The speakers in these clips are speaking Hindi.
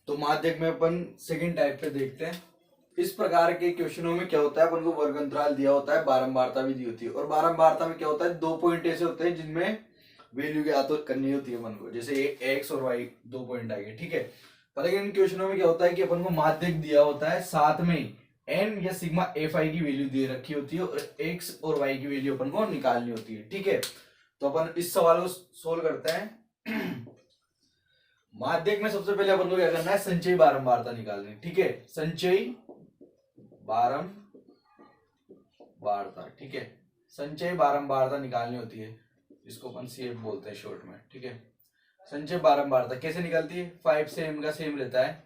तो माध्यक में अपन सेकंड टाइप पे देखते हैं। इस प्रकार के क्वेश्चनों में क्या होता है, अपन को वर्ग अंतराल दिया होता है, बारंबारता भी दी होती है। और बारंबारता में क्या होता है, 2 पॉइंट ऐसे होते हैं जिनमें वैल्यू ज्ञात करनी होती है अपन को, जैसे एक्स और वाई 2 पॉइंट आएंगे, ठीक है। पर इन क्वेश्चनों में क्या होता है कि अपन को माध्यक दिया होता है, साथ में एन या सिग्मा एफ आई की वैल्यू दे रखी होती है, और एक्स और वाई की वैल्यू अपन को निकालनी होती है, ठीक है। तो अपन इस सवाल को सोल्व करते हैं। माध्यक में सबसे पहले अपन को क्या करना है, संचयी बारंबारता निकालनी है, ठीक है। संचयी बारंबारता, ठीक है। संचयी बारंबारता निकालनी होती है, जिसको अपन सीएफ बोलते हैं शॉर्ट में, ठीक है। संचय बारंबारता कैसे निकलती है, 5 से m का सेम रहता है,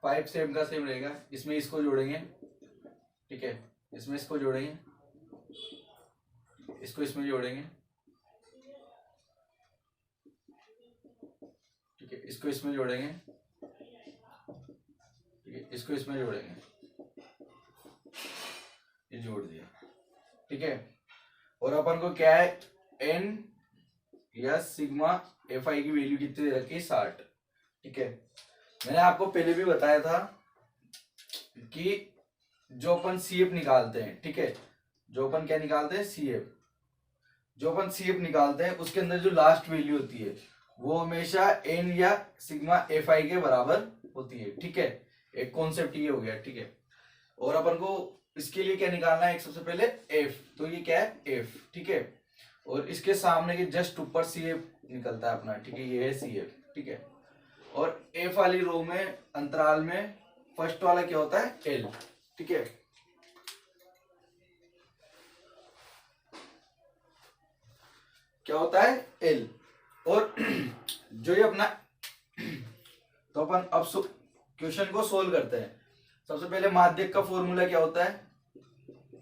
5 से m का सेम रहेगा। इसमें इसको जोड़ेंगे, ठीक है, इसमें इसको जोड़ेंगे, इसको इसमें जोड़ेंगे, ठीक है, इसको इसमें जोड़ेंगे, ठीक है, इसको इसमें जोड़ेंगे, ये जोड़ दिया, ठीक है। और अपन को क्या है, एन या सिग्मा एफ आई की वैल्यू कितनी दे रखी है, 60, ठीक है। मैंने आपको पहले भी बताया था कि जो अपन सीएफ निकालते हैं, ठीक है, जो अपन क्या निकालते हैं, सीएफ, जो अपन सीएफ निकालते हैं उसके अंदर जो लास्ट वैल्यू होती है वो हमेशा एन या सिग्मा एफ आई के बराबर होती है, ठीक है। एक कॉन्सेप्ट ये हो गया, ठीक है। और अपन को इसके लिए क्या निकालना है, एक सबसे पहले एफ, तो ये क्या है, एफ, ठीक है। और इसके सामने के जस्ट ऊपर सीएफ निकलता है अपना, ठीक है, ये है सीएफ, ठीक है। और एफ वाली रो में अंतराल में फर्स्ट वाला क्या होता है, एल, ठीक है। क्या होता है, एल। और जो ये अपना, तो अपन अब क्वेश्चन को सोल्व करते हैं। सबसे पहले माध्यक का फॉर्मूला क्या होता है,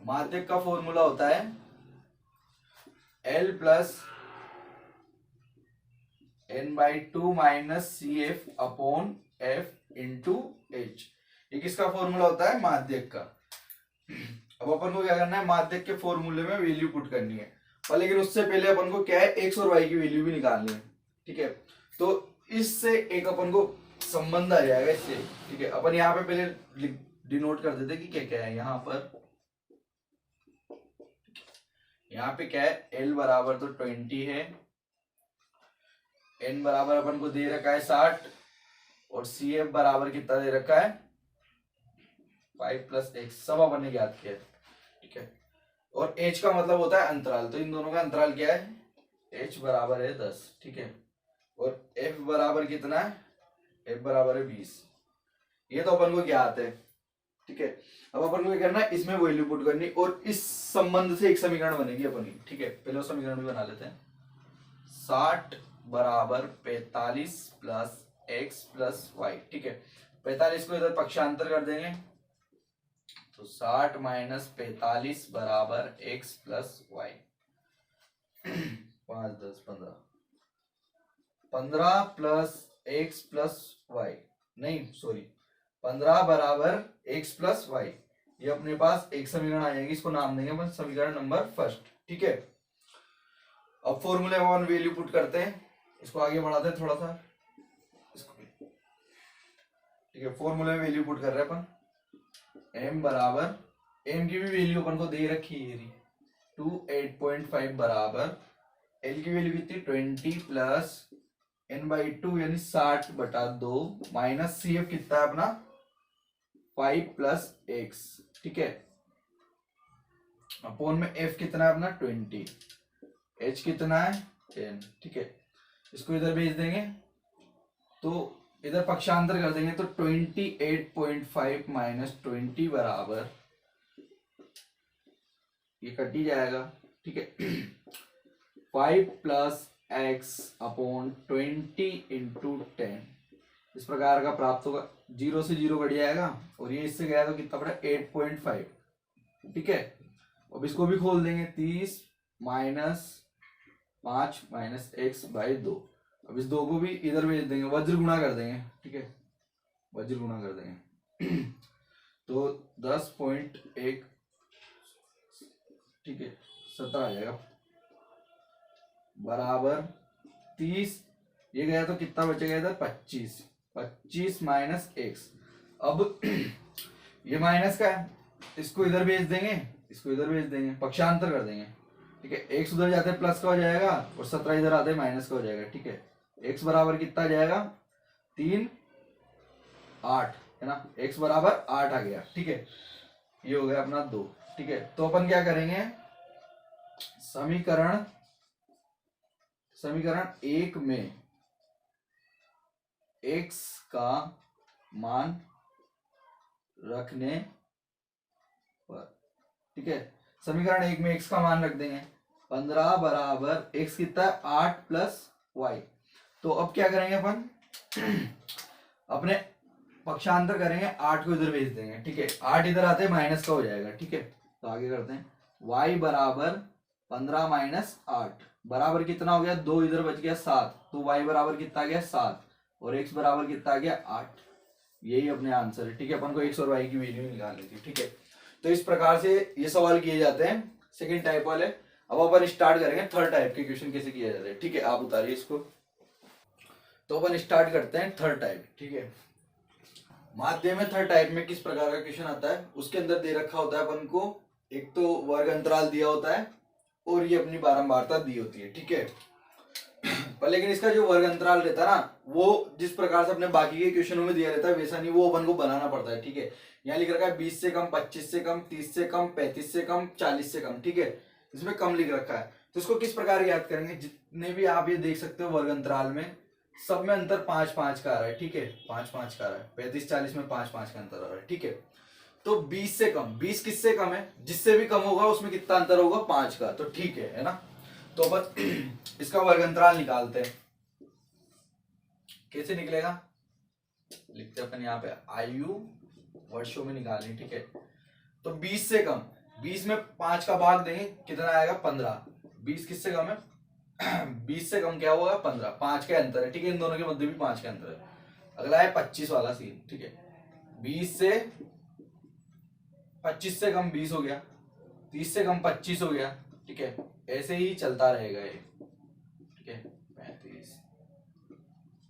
माध्यक का फॉर्मूला होता है L plus N by two minus C F upon F into H. ये किसका फॉर्मूला होता है, माध्यक का। अब अपन को क्या करना है, माध्यक के फॉर्मूले में वैल्यू पुट करनी है, पर लेकिन उससे पहले अपन को क्या है, एक्स और वाई की वैल्यू भी निकालनी है, ठीक है। तो इससे एक अपन को संबंध आ जाएगा इससे, ठीक है। अपन यहाँ पे पहले डिनोट कर देते कि क्या क्या है यहाँ पर। यहाँ पे क्या है, एल बराबर तो 20 है, एन बराबर अपन को दे रखा है 60, और सी एफ बराबर कितना दे रखा है, 5 प्लस एक्स, सब अपन ने याद किया है, ठीक है। और एच का मतलब होता है अंतराल, तो इन दोनों का अंतराल क्या है, एच बराबर है 10, ठीक है। और एफ बराबर कितना है, एफ बराबर है 20। ये तो अपन को ज्ञात है, ठीक है। अब अपन को क्या करना है, इसमें वैल्यू पुट करनी, और इस संबंध से एक समीकरण बनेगी अपन की, ठीक है। पहले समीकरण भी बना लेते हैं। 60 बराबर 45 प्लस एक्स प्लस वाई, ठीक है। 45 को इधर पक्षांतर कर देंगे, तो 60 माइनस 45 बराबर X plus Y. 5 10 15, 15 plus X plus Y, नहीं सॉरी, 15 बराबर एक्स प्लस वाई। ये अपने पास एक समीकरण आ जाएगी, इसको नाम देंगे अपन समीकरण नंबर फर्स्ट, ठीक है। अब फॉर्मूले में अपन वैल्यू पुट करते हैं, इसको आगे बढ़ाते हैं थोड़ा सा, इसको, ठीक है। फॉर्मूले में वैल्यू पुट कर रहे हैं अपन, m बराबर, m की भी वैल्यू अपन को दे रखी है 28.5 बराबर, l की वैल्यू कितनी 20 प्लस n बाई 2 यानी 60 बटा 2 माइनस सी एफ कितना है अपना 5 प्लस एक्स, ठीक है। अपोन में f कितना है अपना 20, h कितना है 10, ठीक है। इसको इधर भेज देंगे, तो इधर पक्षांतर कर देंगे, तो 28.5 माइनस 20 बराबर, ये कट ही जाएगा, ठीक है। 5 प्लस एक्स अपॉन 20 इंटू 10, इस प्रकार का प्राप्त होगा। 0 से 0 कट जाएगा, और ये इससे गया तो कितना पड़ा 8.5, ठीक है। अब इसको भी खोल देंगे, 30 माइनस 5 माइनस एक्स बाई 2। अब इस 2 को भी इधर भेज देंगे, वज्र गुणा कर देंगे, ठीक है, वज्र गुणा कर देंगे। तो 10.1, ठीक है, 17 आ जाएगा, बराबर 30 ये गया तो कितना बचेगा इधर 25, 25 माइनस एक्स। अब ये माइनस का है, इसको इधर भेज देंगे, इसको इधर भेज देंगे, पक्षांतर कर देंगे, ठीक है। एक्स उधर जाते प्लस का हो जाएगा और 17 इधर आते माइनस का हो जाएगा, ठीक है। एक्स बराबर कितना आ जाएगा 3 8, है ना, एक्स बराबर 8 आ गया, ठीक है। ये हो गया अपना 2, ठीक है। तो अपन क्या करेंगे, समीकरण समीकरण 1 में x का मान रखने पर, ठीक है, समीकरण 1 में x का मान रख देंगे। 15 बराबर x कितना है 8 प्लस वाई। तो अब क्या करेंगे अपन अपने पक्षांतर करेंगे, 8 को इधर भेज देंगे, ठीक है। 8 इधर आते माइनस का हो जाएगा, ठीक है। तो आगे करते हैं, y बराबर 15 माइनस 8 बराबर कितना हो गया 2, इधर बच गया 7, तो y बराबर कितना आ गया 7 और x बराबर कितना आ गया 8। यही अपने आंसर है, ठीक है। अपन को x और y की वैल्यू निकालनी थी, ठीक है। तो इस प्रकार से ये सवाल किए जाते हैं सेकंड टाइप वाले। अब अपन स्टार्ट करेंगे थर्ड टाइप के क्वेश्चन कैसे किया जाता है, ठीक है। आप उतारिए इसको। तो अपन स्टार्ट करते हैं थर्ड टाइप, ठीक है। माध्य में थर्ड टाइप में किस प्रकार का क्वेश्चन आता है, उसके अंदर दे रखा होता है अपन को, एक तो वर्ग अंतराल दिया होता है और ये अपनी बारंबारता दी होती है, ठीक है। पर लेकिन इसका जो वर्ग अंतराल रहता है ना, वो जिस प्रकार से अपने बाकी के क्वेश्चनों में दिया रहता है वैसा नहीं, वो अपन को बनाना पड़ता है, ठीक है। यहाँ लिख रखा है 20 से कम, 25 से कम, 30 से कम, 35 से कम, 40 से कम, ठीक है। इसमें कम लिख रखा है, तो इसको किस प्रकार याद करेंगे। जितने भी आप ये देख सकते हो वर्ग अंतराल में, सब में अंतर 5 5 का आ रहा है, ठीक है। 5 5 का आ रहा है, 35 40 में 5 5 का अंतर आ रहा है, ठीक है। तो 20 से कम, 20 किससे कम है, जिससे भी कम होगा उसमें कितना अंतर होगा 5 का, तो ठीक है ना। तो अपन इसका वर्ग अंतराल निकालते हैं। कैसे निकलेगा, लिखते हैं अपन यहाँ पे आयु वर्षों में निकालें, ठीक है। तो 20 से कम, 20 में 5 का भाग देंगे कितना आएगा 15। 20 किससे कम है 20 से कम क्या होगा 15, 5 के अंतर है, ठीक है। इन दोनों के मध्य भी 5 के अंतर है। अगला है 25 वाला सीन, ठीक है। 20 से 25 से कम 20 हो गया, 30 से कम 25 हो गया, ठीक है। ऐसे ही चलता रहेगा ये, ठीक है। 35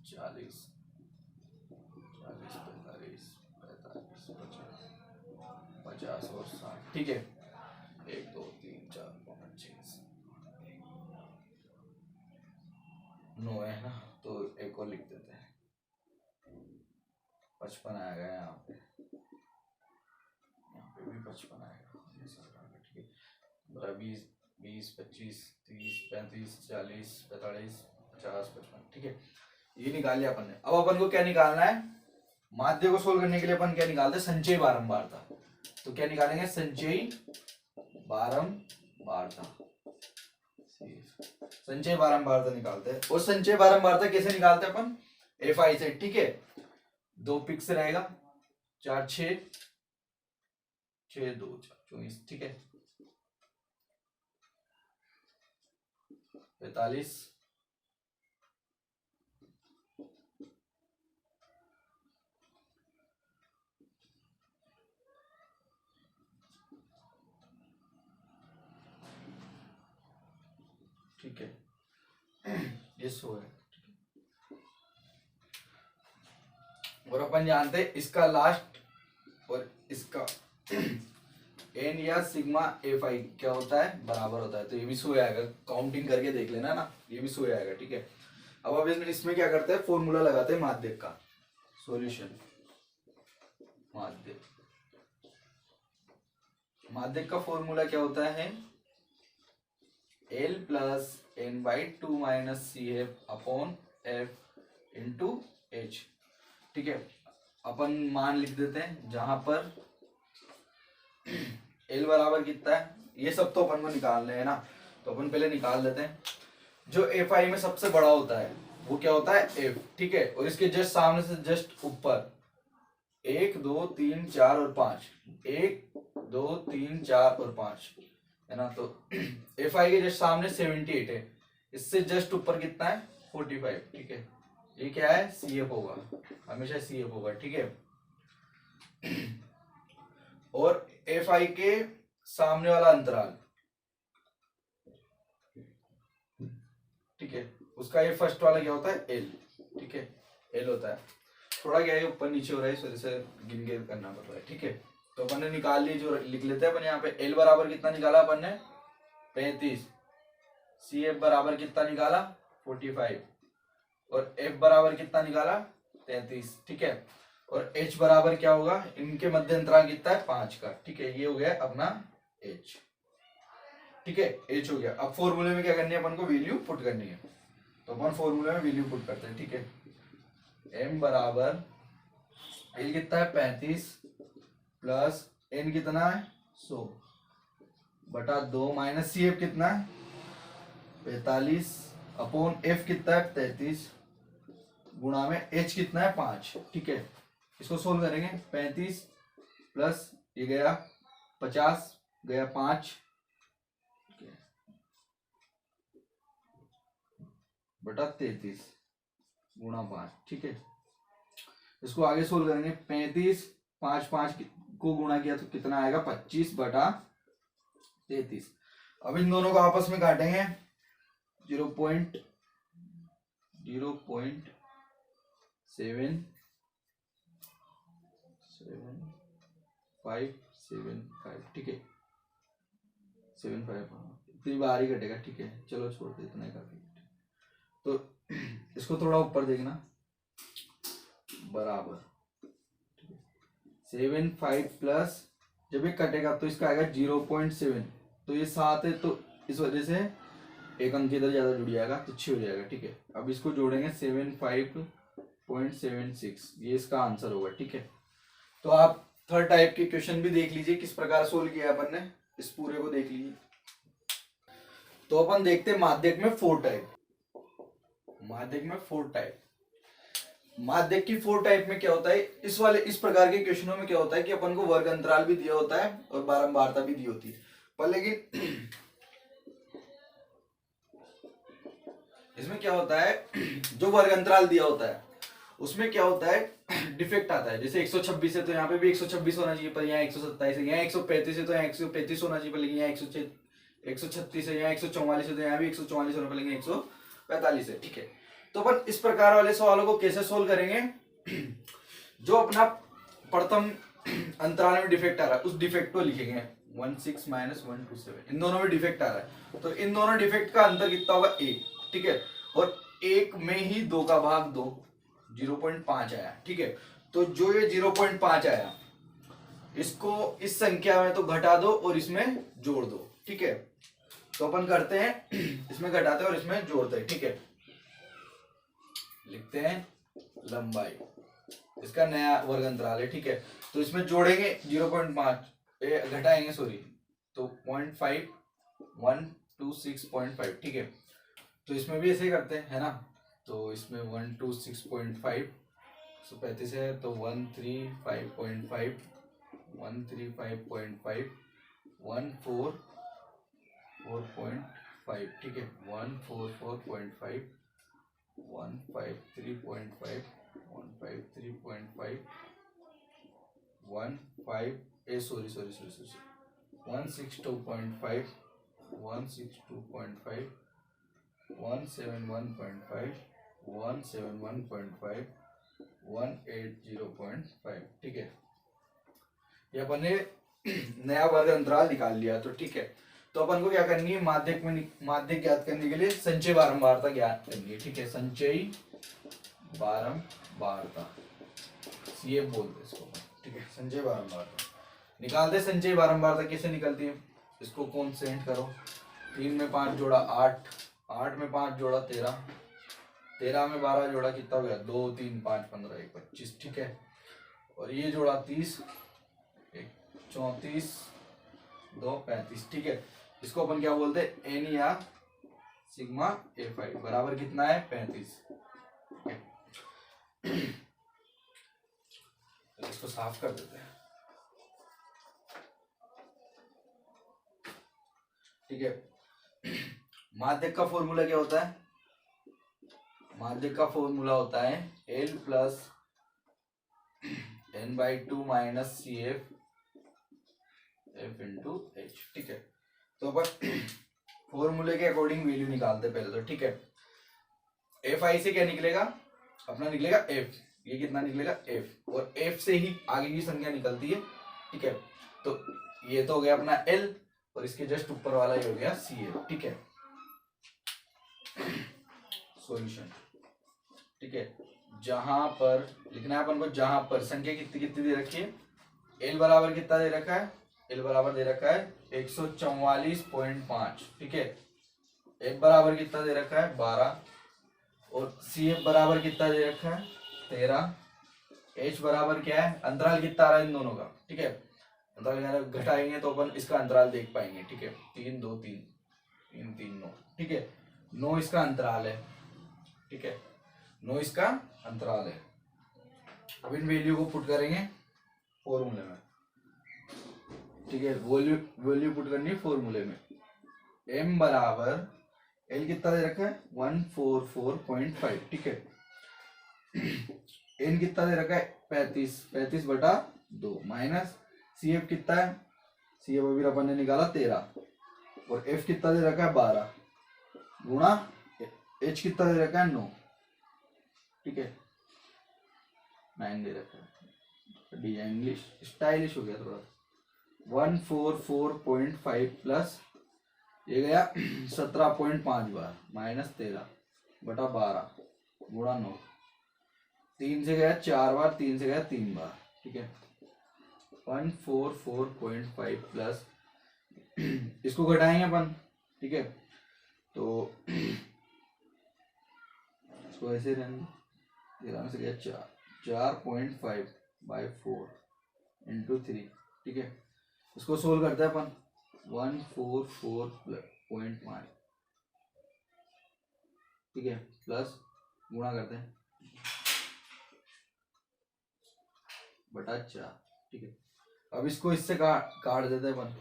40 40 45 45 50 और 60, ठीक है। 1 2 3 4 5 6 9 है ना, तो एक और लिख देते हैं 55 आएगा यहाँ पे भी 55 आएगा, ठीक है। 20 20 25 30 35 40 45 50 55, ठीक है। ये निकाल लिया अपन ने। अब अपन को क्या निकालना है, माध्य को सोल्व करने के लिए अपन क्या निकालते हैं, संचयी बारंबारता। तो क्या निकालेंगे, संचयी बारंबारता, संचयी बारंबारता निकालते हैं। और संचयी बारंबारता कैसे निकालते हैं अपन, FI से, ठीक है। 2 पिक्स रहेगा, 4 6 6 2 4 24, ठीक है। 45 ठीक है। ये 100 है, और अपन जानते हैं इसका लास्ट और इसका एन या सिग्मा FI क्या होता है, बराबर होता है। तो ये भी 100 आएगा, काउंटिंग करके देख लेना ना, ये भी 100 आएगा, ठीक है। अब इसमें क्या करते हैं, फॉर्मूला लगाते हैं माध्यक का, सॉल्यूशन। माध्यक का फॉर्मूला क्या होता है, L plus N by 2 minus C F upon F into H, ठीक है। अपन मान लिख देते हैं जहां पर L बराबर कितना है, ये सब तो अपन को निकालना है ना, तो अपन पहले निकाल देते हैं। जो FI में सबसे बड़ा होता है वो क्या होता है F, ठीक है। और इसके जस्ट सामने से जस्ट ऊपर 1 2 3 4 और 5, 1 2 3 4 और 5, है ना। तो FI के जस्ट सामने 78 है, इससे जस्ट ऊपर कितना है 45, ठीक है। ये क्या है CF होगा, हमेशा CF होगा, ठीक है। और FI के सामने वाला अंतराल, ठीक है, उसका ये फर्स्ट वाला क्या होता है एल, ठीक है, एल होता है। थोड़ा क्या है ऊपर नीचे हो रहा है, इस वजह से गिन के करना पड़ रहा है, ठीक है। तो अपन ने निकाल ली, जो लिख लेते हैं अपन यहाँ पे, एल बराबर कितना निकाला अपन ने 35, सी एफ बराबर कितना निकाला 45, और एफ बराबर कितना निकाला 33, ठीक है। और एच बराबर क्या होगा, इनके मध्य अंतराल कितना है 5 का, ठीक है। ये हो गया अपना एच, ठीक है, एच हो गया। अब फॉर्मूले में क्या करनी है अपन को, वैल्यू पुट करनी है। तो अपन फॉर्मूले में वैल्यू पुट करते हैं, ठीक है। एम बराबर एल कितना है 35 प्लस एन कितना है 100 बटा 2 माइनस सी एफ कितना है 45 अपॉन एफ कितना है 33 गुणा में एच कितना है 5, ठीक है। इसको सोल्व करेंगे, 35 प्लस ये गया 50 गया 5 बटा 33 गुणा 5, ठीक है। इसको आगे सोल्व करेंगे, 35 5 को गुणा किया तो कितना आएगा 25 बटा 33। अब इन दोनों को आपस में काटेंगे 0.07575, ठीक है 75, इतनी बार ही कटेगा, ठीक है। चलो छोड़ दे, इतना ही काफी। तो इसको थोड़ा ऊपर देखना, बराबर 75 प्लस जब ये कटेगा तो इसका आएगा 0.7, तो ये 7 है तो इस वजह से एक अंक इधर ज्यादा जुड़ जाएगा तो 6 हो जाएगा, ठीक है। अब इसको जोड़ेंगे 75.76, ये इसका आंसर होगा, ठीक है। तो आप थर्ड टाइप के क्वेश्चन भी देख लीजिए किस प्रकार सोल्व किया अपन ने, इस पूरे को देख लीजिए। तो अपन देखते हैं माध्यक में 4 टाइप, माध्यक में 4 टाइप। माध्यक की 4 टाइप में क्या होता है, इस प्रकार के क्वेश्चनों में क्या होता है कि अपन को वर्ग अंतराल भी दिया होता है और बारंबारता भी दी होती है, पर लेकिन इसमें क्या होता है, जो वर्ग अंतराल दिया होता है उसमें क्या होता है डिफेक्ट आता है। जैसे 126 है तो यहाँ पे भी 126 होना चाहिए, पर यहाँ 127 है, यहाँ 135 है तो यहाँ 135 होना चाहिए, पर लेकिन यहाँ 136 है, यहाँ 144 है तो यहाँ भी 144 होना, पर लेकिन 145 है, ठीक है। तो अपन इस प्रकार वाले सवालों को कैसे सोल्व करेंगे, जो अपना प्रथम अंतराल में डिफेक्ट आ रहा है उस डिफेक्ट को लिखेंगे 16 माइनस 127, इन दोनों में डिफेक्ट आ रहा है तो इन दोनों डिफेक्ट का अंतर कितना होगा 1, ठीक है। और 1 में ही 2 का भाग 2 0.5 आया, ठीक है। तो जो ये 0.5 आया इसको इस संख्या में तो घटा दो और इसमें जोड़ दो, ठीक है। तो अपन करते हैं इसमें घटाते हैं और इसमें जोड़ते हैं, ठीक है। लिखते हैं लंबाई, इसका नया वर्ग अंतराल है, ठीक है। तो इसमें जोड़ेंगे 0.5 घटाएंगे सॉरी, तो 0.5 126.5, ठीक है। तो इसमें भी ऐसे ही करते हैं, है ना। तो इसमें 126.5 135 है तो 135.5 135.5 144.5, ठीक है 144.5 153.5 153.5 162.5 162.5 171.5 171.5 180.5, ठीक है। ये अपन ने नया वर्ग अंतराल निकाल लिया, तो ठीक है। तो अपन को क्या करनी है, माध्यक ज्ञात करने के लिए संचय बारंबारता ज्ञात करनी है, ठीक है। संचयी बारंबारता सीएफ बोलते इसको, ठीक है। संचय बारंबारता निकालते, संचय बारंबारता कैसे निकलती है, इसको कॉन्स्टेंट करो, 3 में 5 जोड़ा 8, 8 में 5 जोड़ा 13, 13 में 12 जोड़ा कितना हो गया 2 3 5 15 1 25, ठीक है। और ये जोड़ा 30 1 34 2 35, ठीक है। इसको अपन क्या बोलते हैं, एन या सिग्मा एफ आई बराबर कितना है 35। इसको साफ कर देते हैं, ठीक है। माध्यक का फॉर्मूला क्या होता है, माध्यक का फॉर्मूला होता है L plus n/2 minus C F into H, ठीक है। तो अपन फॉर्मूले के अकॉर्डिंग वैल्यू निकालते पहले तो, ठीक है। एफ आई से क्या निकलेगा, अपना निकलेगा एफ, ये कितना निकलेगा एफ, और एफ से ही आगे की संख्या निकलती है, ठीक है। तो ये तो हो गया अपना एल, और इसके जस्ट ऊपर वाला ये हो गया सी एल, ठीक है। सॉल्यूशन, ठीक है, जहां पर लिखना है अपन को, जहां पर संख्या कितनी कितनी दे रखी है, एल बराबर कितना दे रखा है, एल बराबर दे रखा है 144.5, ठीक है। एफ बराबर कितना दे रखा है 12, और सी एफ बराबर कितना दे रखा है 13, एच बराबर क्या है, अंतराल कितना आ रहा है इन दोनों का, ठीक है। अंतराल घटाएंगे तो अपन इसका अंतराल देख पाएंगे, ठीक है। 3 2 3 3 3 9, ठीक है। 9 इसका अंतराल है, ठीक है, 9 इसका अंतराल है। अब इन वैल्यू को पुट करेंगे फॉर्मूले में, ठीक है। वैल्यू पुट करनी है फॉर्मूले में। m बराबर l कितना दे रखा है 144.5, ठीक है। n कितना दे रखा है 35/2 माइनस cf कितना है, cf अभी अपन ने निकाला 13, और f कितना दे रखा है 12 गुणा h कितना दे रखा है 9, ठीक है। 9 दे रखा है, डी इंग्लिश स्टाइलिश हो गया थोड़ा। 144.5 प्लस ये गया 17.5 बार माइनस 13/12 गुणा 9, 3 से गया 4 बार, 3 से गया 3 बार, ठीक है। 144.5 प्लस इसको घटाएंगे अपन, ठीक है। तो इसको ऐसे रहने, 13 में से गया 4.5/4 इंटू 3, ठीक है। इसको सोल्व करते हैं अपन, 144.5, ठीक है, प्लस गुणा करते हैं बटा 4, ठीक है। अब इसको इससे काट देते हैं अपन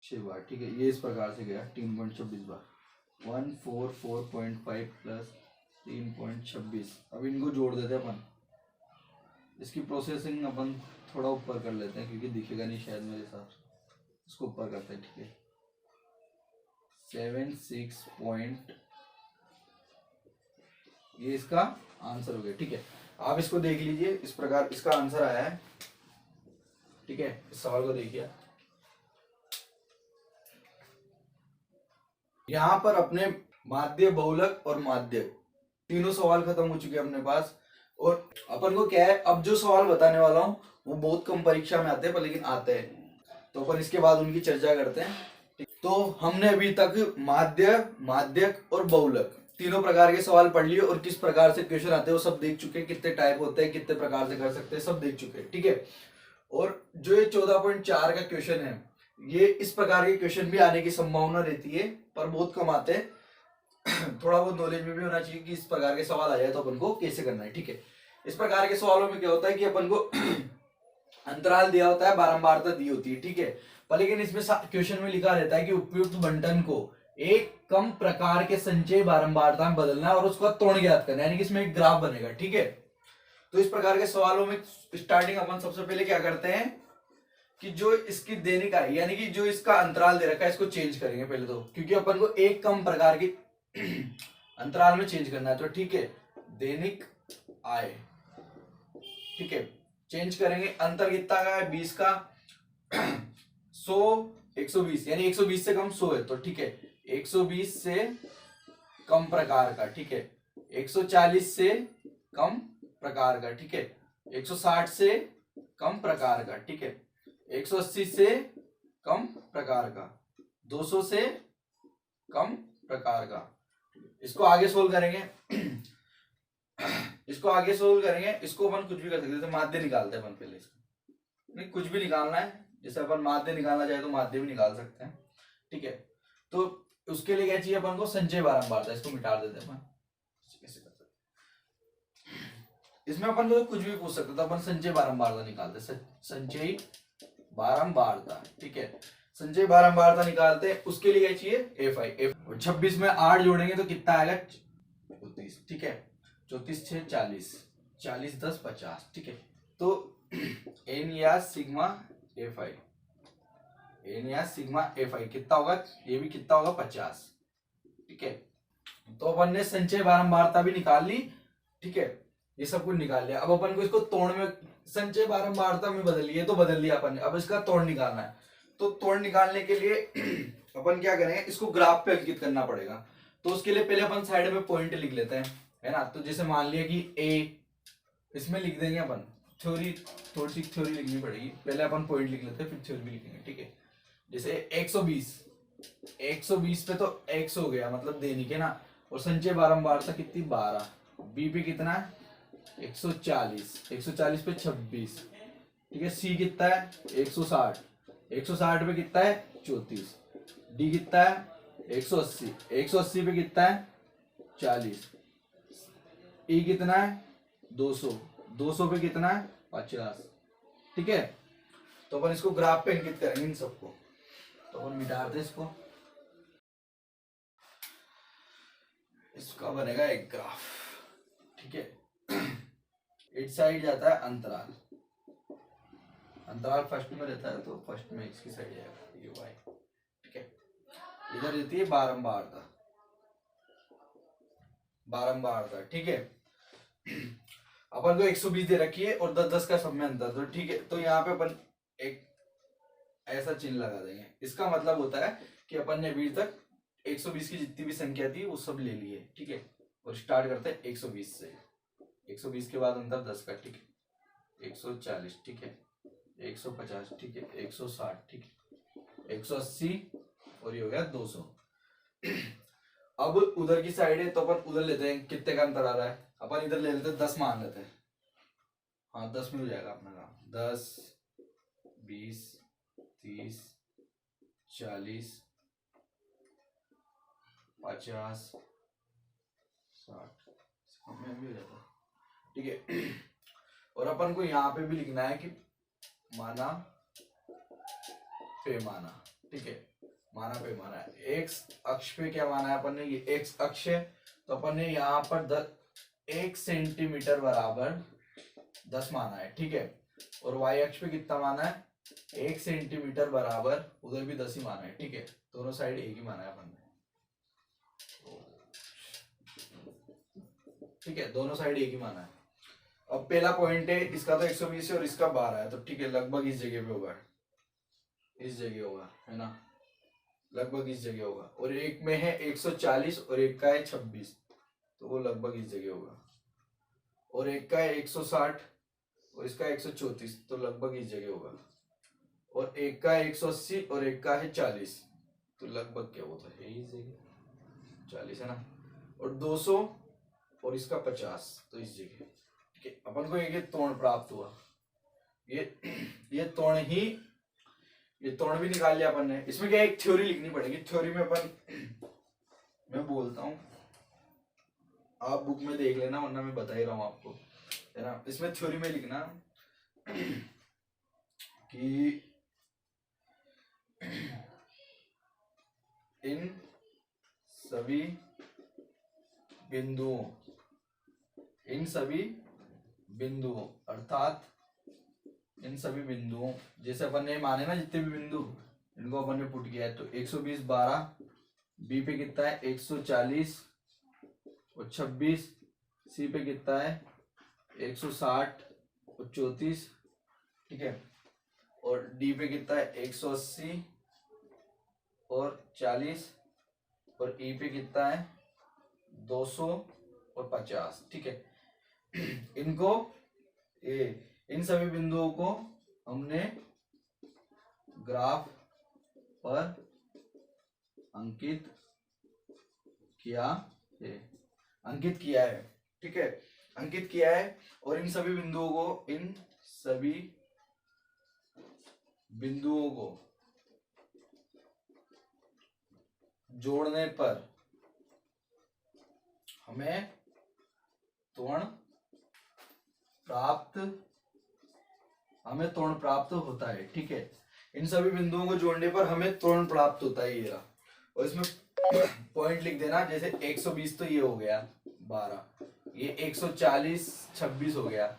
6 बार, ठीक है। ये इस प्रकार से गया 3.26 बार, 144.5 प्लस 3.26। अब इनको जोड़ देते हैं अपन, इसकी प्रोसेसिंग अपन थोड़ा ऊपर कर लेते हैं क्योंकि दिखेगा नहीं शायद मेरे साथ, इसको ऊपर करते हैं, ठीक है। 76 पॉइंट, ये इसका आंसर हो गया, ठीक है। आप इसको देख लीजिए, इस प्रकार इसका आंसर आया है, ठीक है। इस सवाल को देखिए, यहां पर अपने माध्य, बहुलक और माध्य तीनों सवाल खत्म हो चुके हैं अपने पास। और अपन को क्या है, अब जो सवाल बताने वाला हूं वो बहुत कम परीक्षा में आते हैं, पर लेकिन आते हैं, तो अपन इसके बाद उनकी चर्चा करते हैं। तो हमने अभी तक माध्य, माध्यक और बहुलक तीनों प्रकार के सवाल पढ़ लिए, और किस प्रकार से क्वेश्चन आते हैं वो सब देख चुके हैं, कितने टाइप होते हैं, कितने प्रकार से कर सकते हैं, सब देख चुके हैं, ठीक है। और जो ये 14.4 का क्वेश्चन है, ये इस प्रकार के क्वेश्चन भी आने की संभावना रहती है, पर बहुत कम आते हैं। थोड़ा बहुत नॉलेज में भी होना चाहिए कि इस प्रकार के सवाल आ जाए तो अपन को कैसे करना है, ठीक है। इस प्रकार के सवालों में क्या होता है कि अपन को अंतराल दिया होता है, बारंबारता दी होती है, ठीक है। पर लेकिन इसमें क्वेश्चन में लिखा रहता है कि उपयुक्त बंटन को एक कम प्रकार के संचय बारंबारता में बदलना है और उसका त्वरण ज्ञात करना है, यानी कि इसमें एक ग्राफ बनेगा, ठीक है। तो इस प्रकार के सवालों में स्टार्टिंग अपन सबसे पहले क्या करते हैं कि जो इसकी दैनिक आय, यानी कि जो इसका अंतराल दे रखा है, इसको चेंज करेंगे पहले तो, क्योंकि अपन को एक कम प्रकार की अंतराल में चेंज करना है, तो ठीक है। दैनिक आय, ठीक है, चेंज करेंगे। अंतर कितना का है 20 का, 100 120, यानी 120 से कम 100 है, तो ठीक है। 120 से कम प्रकार का, ठीक है। 140 से कम प्रकार का, ठीक है। 160 से कम प्रकार का, ठीक है। 180 से कम प्रकार का, 200 से कम प्रकार का। इसको आगे सोल्व करेंगे। इसको आगे सोल्व करेंगे, इसको अपन कुछ भी कर सकते हैं, तो माध्य निकालते हैं अपन पहले इसको, नहीं कुछ भी निकालना है, जैसे अपन माध्य निकालना चाहे तो माध्य भी निकाल सकते हैं, ठीक है। तो उसके लिए क्या चाहिए अपन को, संचय बारंबारता, इसको मिटा देते हैं अपन, कैसे कर सकते हैं। इसमें अपन को कुछ भी पूछ सकते, तो अपन संचय बारंबारता निकालते, संचय बारंबारता, ठीक है। संचय बारंबारता निकालते हैं, उसके लिए क्या चाहिए एफ आई, एफ। 26 में 8 जोड़ेंगे तो कितना आएगा 34, ठीक है। 34 6 40, 40 10 50, ठीक है। तो एन या सिग्मा एफ आई, एन या सिग्मा एफ आई कितना होगा, ये भी कितना होगा 50, ठीक है। तो अपन ने संचय बारंबारता भी निकाल ली, ठीक है, ये सब कुछ निकाल लिया। अब अपन को इसको तोड़ में, संचय बारंबारता में बदल लिया तो बदल लिया अपन ने, अब इसका तोड़ निकालना है। तो तोड़ निकालने के लिए अपन क्या करेंगे, इसको ग्राफ पे अंकित करना पड़ेगा। तो उसके लिए पहले अपन साइड में पॉइंट लिख लेते हैं, है ना। तो जैसे मान लिया कि ए, इसमें लिख देंगे अपन, थ्योरी, थोड़ी सी थ्योरी लिखनी पड़ेगी, पहले अपन पॉइंट लिख लेते हैं फिर थ्योरी भी लिखेंगे, ठीक है। जैसे 120 पे तो x हो गया, मतलब दैनिक है ना, और संचय बारंबारता कितनी 12, बी पे कितना है 140 पे 26, ठीक है। सी कितना है 160 पे कितना है 34, डी कितना है 180 पे कितना है 40, ई कितना है 200 पे कितना है 50, ठीक है। तो अपन इसको ग्राफ पे अंकित करेंगे इन सबको। तो अपन मिटाते इसको, इसका बनेगा एक ग्राफ, ठीक है। इस साइड जाता है अंतराल, अंतराल फर्स्ट में रहता है तो फर्स्ट में इसकी साइड जाएगा ये वाई, ठीक है। इधर रहती है बारंबारता, ठीक है। अपन को 120 दे रखी है और 10-10 का सब में अंतर, तो ठीक है। तो यहाँ पे अपन एक ऐसा चिन्ह लगा देंगे, इसका मतलब होता है कि अपन ने अभी तक 120 की जितनी भी संख्या थी वो सब ले ली है, ठीक है। और स्टार्ट करते हैं 120 से, 120 के बाद अंतर 10 का, ठीक है, 140, ठीक है, 150, ठीक है, 160, ठीक है, 180 और ये हो गया 200। अब उधर की साइड है तो अपन उधर लेते हैं, कितने का अंतर आ रहा है, अपन इधर ले लेते हैं 10 मान लेते हैं, हाँ 10 में हो जाएगा अपना काम, 10, 20, 30, 40, 50, 60 में भी हो जाता है, ठीक है। और अपन को यहाँ पे भी लिखना है कि माना पैमाना, ठीक है, माना पैमाना। एक्स अक्ष पे क्या माना है अपन ने, ये एक्स अक्ष है, तो अपन ने यहाँ पर 1 सेंटीमीटर बराबर 10 माना है, ठीक है। और वाई अक्ष पे कितना माना है 1 सेंटीमीटर बराबर, उधर भी 10 ही माना है, ठीक है। दोनों साइड एक ही माना है अपन ने, ठीक है, दोनों साइड एक ही माना है। अब पहला पॉइंट है इसका तो 120 है और इसका 12 है, तो ठीक है, लगभग इस जगह पे होगा, इस जगह होगा, है ना, लगभग इस जगह होगा। और एक में है 140 और एक का है 26, तो वो लगभग इस जगह होगा। और एक का है 160 और इसका 134, तो लगभग इस जगह होगा। और एक का है 180 और एक का है 40, तो लगभग क्या होता है इस जगह 40, है ना। और 200 और इसका 50, तो इस जगह, ठीक है। अपन को एक तोड़ प्राप्त हुआ, ये तोड़ ही, ये तोड़ भी निकाल लिया अपन ने। इसमें क्या एक थ्योरी लिखनी पड़ेगी, थ्योरी में अपन मैं बोलता हूँ, आप बुक में देख लेना, वरना मैं बता ही रहा हूँ आपको, है ना। इसमें थ्योरी में लिखना कि इन सभी बिंदुओं अर्थात इन सभी बिंदुओं, जैसे अपन ने माने ना जितने भी बिंदु, इनको अपन ने पुट किया है, तो 120 12, बी पे कितना है 140 और 26, सी पे कितना है 160 और 34, ठीक है। और डी पे कितना है 180 और 40, और ई पे कितना है 200 और 50, ठीक है। इनको इन सभी बिंदुओं को हमने ग्राफ पर अंकित किया है, ठीक है, अंकित किया है। और इन सभी बिंदुओं को जोड़ने पर हमें त्वरण प्राप्त होता है, ठीक है। इन सभी बिंदुओं को जोड़ने पर हमें त्वरण प्राप्त होता है, ये रहा। और इसमें पॉइंट लिख देना, जैसे 120 तो ये हो गया 12, ये 140 26 हो गया,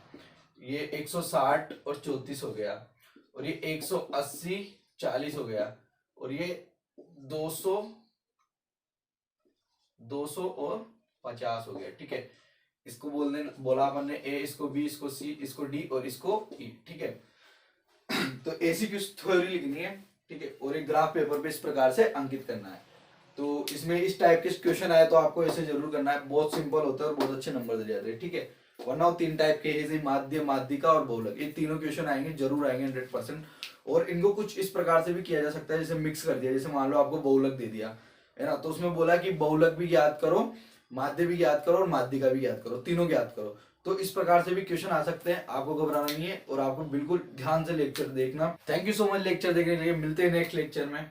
ये 160 और 34 हो गया, और ये 180 40 हो गया, और ये 200 200 और 50 हो गया, ठीक है। इसको बोला अपन ने ए, इसको बी, इसको सी, इसको डी और इसको ई, ठीक है। तो ऐसी कुछ थ्योरी लिखनी है, ठीक है, और एक ग्राफ पेपर पे इस प्रकार से अंकित करना है। तो इसमें इस टाइप के क्वेश्चन आए तो आपको ऐसे जरूर करना है, बहुत सिंपल होता है और बहुत अच्छे नंबर दे जाते हैं, ठीक है। वरना 3 टाइप के है, माध्य, माध्यिका और बहुलक, ये तीनों क्वेश्चन आएंगे, जरूर आएंगे 100%। और इनको कुछ इस प्रकार से भी किया जा सकता है, जैसे मिक्स कर दिया, जैसे मान लो आपको बहुलक दे दिया है ना, तो उसमें बोला कि बहुलक भी याद करो, माध्य भी याद करो और माध्यिका भी याद करो, तीनों याद करो। तो इस प्रकार से भी क्वेश्चन आ सकते हैं, आपको घबराना नहीं है और आपको बिल्कुल ध्यान से लेक्चर देखना। Thank you so much lecture देखने के लिए, मिलते हैं नेक्स्ट लेक्चर में।